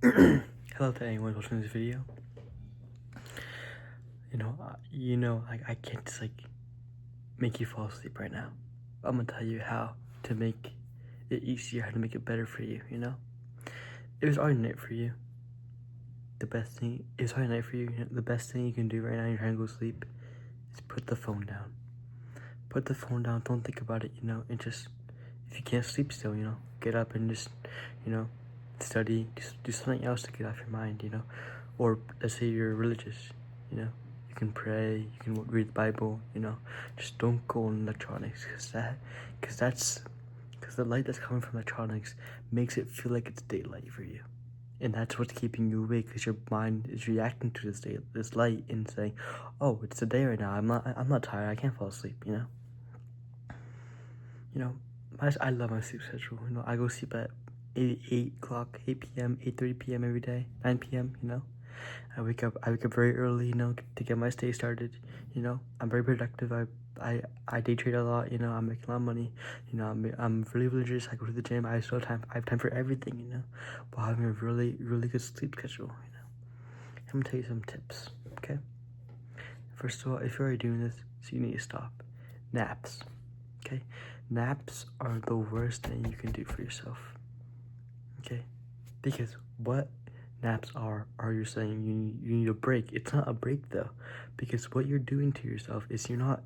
Hello to anyone watching this video. Like I can't just make you fall asleep right now. I'm gonna tell you how to make it easier, how to make it better for you. It was already night for you. The best thing it's already night for you. The best thing you can do right now, you're trying to go sleep, is put the phone down. Put the phone down. Don't think about it. And just if you can't sleep still, get up and just study. Just do something else to get off your mind. Or let's say you're religious. You can pray, you can read the Bible, just don't go on electronics, because the light that's coming from electronics makes it feel like it's daylight for you. And that's what's keeping you awake, because your mind is reacting to this light and saying, oh, it's the day right now, I'm not tired, I can't fall asleep, I love my sleep schedule. I go sleep at 8 o'clock, 8 p.m., 8:30 p.m. every day, 9 p.m., I wake up very early, to get my day started. I'm very productive. I day trade a lot, I'm making a lot of money. I'm really religious. I go to the gym. I have time for everything, while having a really, really good sleep schedule, I'm gonna tell you some tips, okay? First of all, if you're already doing this, so you need to stop. Naps, okay? Naps are the worst thing you can do for yourself, okay? Because what naps are you saying you need a break. It's not a break though, because what you're doing to yourself is you're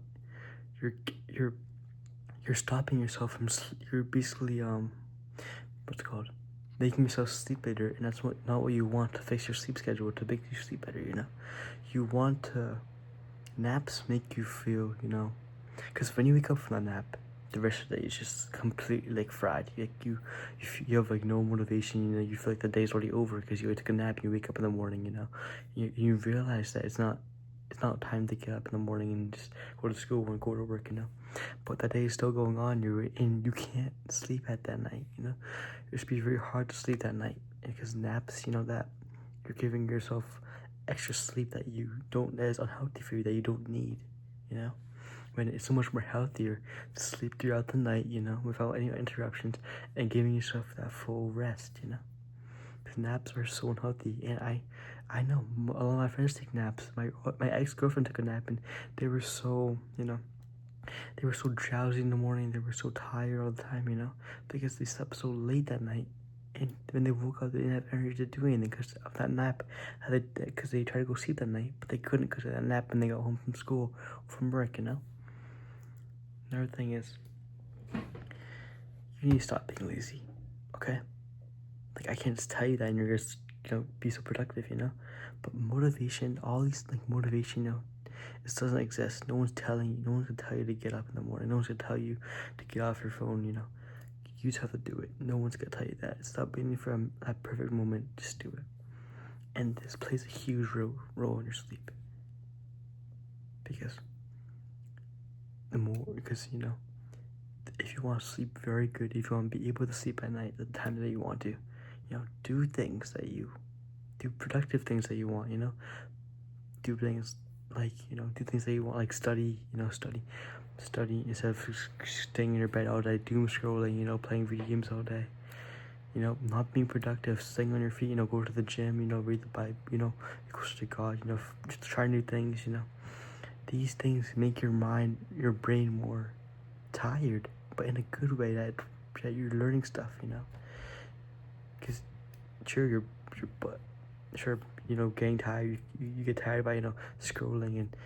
stopping yourself from you're basically what's it called, making yourself sleep later, and that's not what you want to fix your sleep schedule, to make you sleep better. You want to naps make you feel, because when you wake up from a nap, the rest of the day is just completely fried. You have no motivation. You feel like the day's already over because you took a nap and you wake up in the morning. You realize that it's not time to get up in the morning and just go to school and go to work. But the day is still going on. You can't sleep at that night. It's be very hard to sleep that night because naps. That you're giving yourself extra sleep that is unhealthy for you, that you don't need. When it's so much more healthier to sleep throughout the night, without any interruptions, and giving yourself that full rest, because naps are so unhealthy. And I know a lot of my friends take naps. My ex-girlfriend took a nap, and they were so, they were so drowsy in the morning. They were so tired all the time, because they slept so late that night. And when they woke up, they didn't have energy to do anything because of that nap. Because they tried to go sleep that night, but they couldn't because of that nap when they got home from school, from work, Another thing is, you need to stop being lazy, okay? I can't just tell you that and you're just, be so productive, But motivation, all these, motivation, it doesn't exist. No one's telling you, no one's gonna tell you to get up in the morning. No one's gonna tell you to get off your phone, You just have to do it. No one's gonna tell you that. Stop waiting for that perfect moment, just do it. And this plays a huge role in your sleep. Because if you want to sleep very good, if you want to be able to sleep at night the time that you want to, do productive things that you want, do things do things that you want, like study, study instead of staying in your bed all day, doom scrolling, playing video games all day, not being productive, staying on your feet, go to the gym, read the Bible, go to God, just try new things, These things make your brain more tired, but in a good way, that you're learning stuff, Because sure, getting tired, you get tired by, scrolling and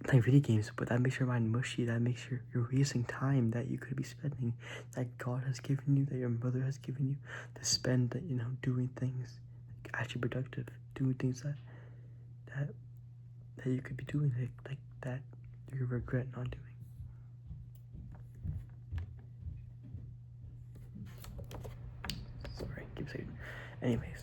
playing video games, but that makes your mind mushy. That makes you're wasting time that you could be spending, that God has given you, that your mother has given you, to spend, doing things actually productive, doing things that you could be doing, like that you regret not doing. Sorry, keep saying. Anyways,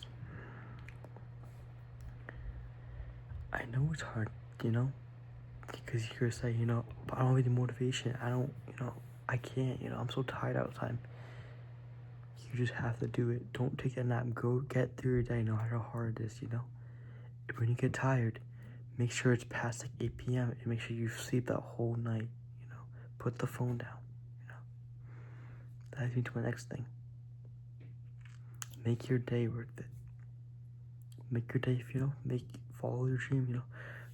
I know it's hard, because you're saying, but I don't have any motivation. I don't, I can't, I'm so tired all the time. You just have to do it. Don't take a nap. Go get through your day, no matter how hard it is, When you get tired, make sure it's past 8 p.m. and make sure you sleep that whole night, Put the phone down, That leads me to my next thing. make your day worth it. Make your day, follow your dream,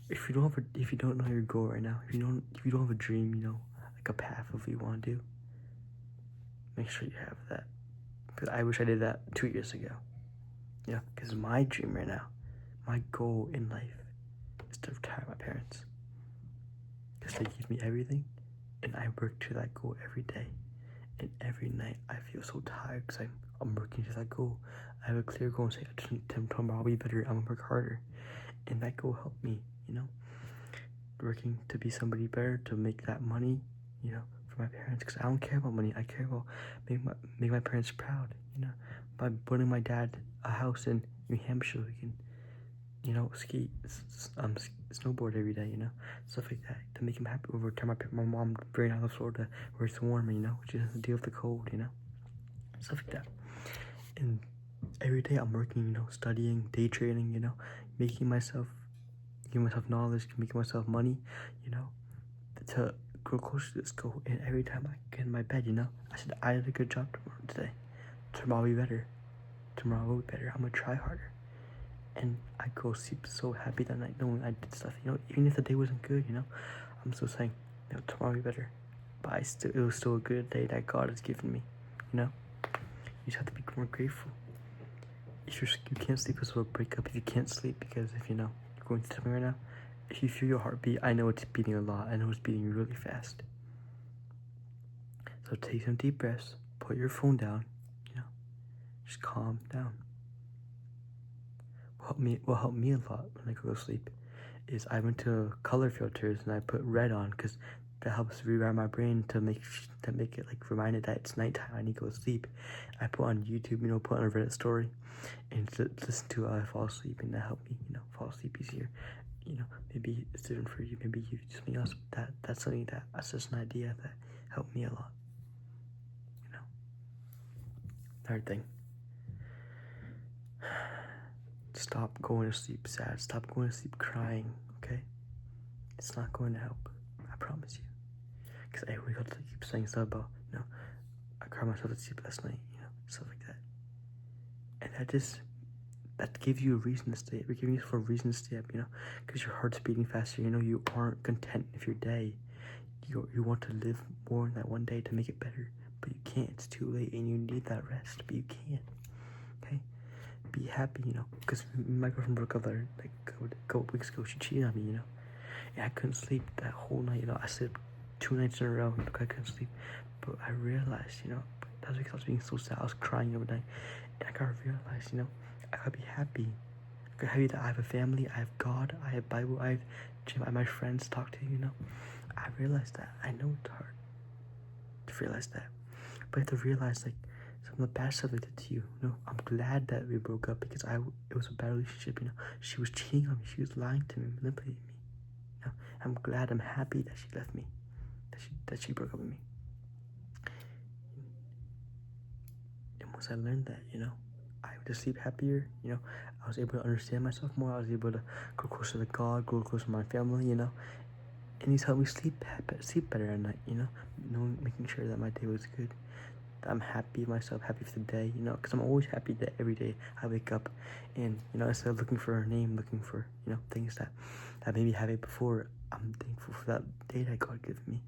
If you don't know your goal right now, if you don't have a dream, like a path of what you want to do, make sure you have that. Because I wish I did that 2 years ago. Because my dream right now, my goal in life is to retire my parents. Because they give me everything, and I work to that goal every day. And every night I feel so tired because I'm working to that goal. I have a clear goal and say, tomorrow I'll be better, I'm gonna work harder. And that goal helped me, working to be somebody better, to make that money, for my parents. Because I don't care about money, I care about make my parents proud, by building my dad a house in New Hampshire so we can, ski, snowboard every day, stuff like that, to make him happy. Over time, my mom bring out of Florida where it's warm, she doesn't deal with the cold, stuff like that. And every day I'm working, studying, day trading, giving myself knowledge, making myself money, to grow closer to this goal. And every time I get in my bed, I said I did a good job today. Tomorrow will be better. Tomorrow will be better. I'm gonna try harder. And I go sleep so happy that night knowing I did stuff, even if the day wasn't good, I'm still saying, tomorrow will be better. But it was still a good day that God has given me, You just have to be more grateful. If you can't sleep because of a breakup, if you can't sleep because you're going through something right now, if you feel your heartbeat, I know it's beating a lot. I know it's beating really fast. So take some deep breaths, put your phone down, just calm down. What helped me a lot when I go to sleep is I went to color filters and I put red on because that helps rewire my brain to make it like reminded that it's nighttime, I need to go to sleep. I put on YouTube, put on a Reddit story and listen to I fall asleep, and that helped me, fall asleep easier. Maybe it's different for you, maybe you do something else, but that's something that's just an idea that helped me a lot. Third thing. Stop going to sleep sad. Stop going to sleep crying, okay? It's not going to help. I promise you. Because I wake up to keep saying stuff about, I cried myself to sleep last night, stuff like that. And that gives you a reason to stay up. You're giving yourself a reason to stay up, because your heart's beating faster. You aren't content with your day. You want to live more in that one day to make it better. But you can't. It's too late, and you need that rest. But you can't. Okay? Be happy, because my girlfriend broke up there like a couple weeks ago. She cheated on me, and I couldn't sleep that whole night. I slept 2 nights in a row because I couldn't sleep. But I realized, that was because I was being so sad. I was crying every night, and I gotta realize, I gotta be happy. I gotta be happy that I have a family, I have God, I have Bible, I have gym, I have my friends to talk to. I realized that. I know it's hard to realize that, but you have to realize like some of the bad stuff I did to you. I'm glad that we broke up because it was a bad relationship. She was cheating on me, she was lying to me, manipulating me. I'm glad, I'm happy that she left me, that she broke up with me. And once I learned that, I went to sleep happier. I was able to understand myself more. I was able to go closer to God, go closer to my family. And He's helped me sleep better at night. Making sure that my day was good. I'm happy with myself, happy for the day, because I'm always happy that every day I wake up and, instead of looking for a name, looking for, things that made me happy before, I'm thankful for that day that God gave me.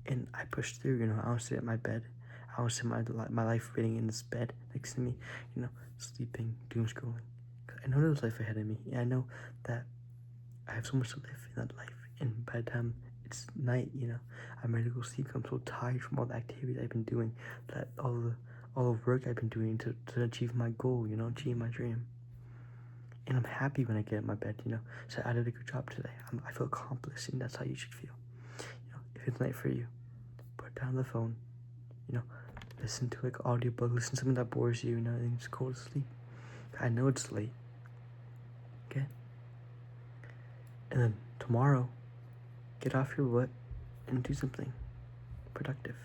And I pushed through, I don't sit at my bed. I don't sit my life waiting in this bed next to me, sleeping, doom scrolling. I know there's life ahead of me, and I know that I have so much to live in that life. And by the time it's night, I'm ready to go sleep. I'm so tired from all the activities I've been doing, that all the work I've been doing to achieve my goal, achieve my dream. And I'm happy when I get in my bed, so I did a good job today. I feel accomplished, and that's how you should feel. If it's night for you, put down the phone, listen to like audiobook, listen to something that bores you, and just go to sleep. I know it's late, okay? And then tomorrow, get off your butt and do something productive.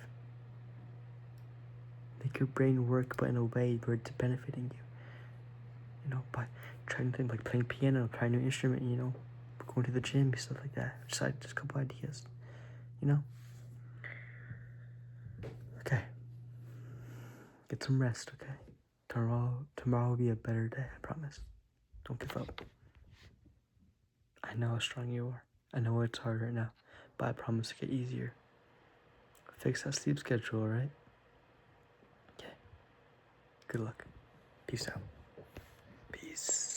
Make your brain work, but in a way where it's benefiting you. By trying things like playing piano, trying a new instrument, going to the gym, stuff like that. Just a couple ideas, Okay. Get some rest, okay? Tomorrow will be a better day, I promise. Don't give up. I know how strong you are. I know it's hard right now, but I promise to get easier. Fix that sleep schedule, alright? Okay. Good luck. Peace out. Peace.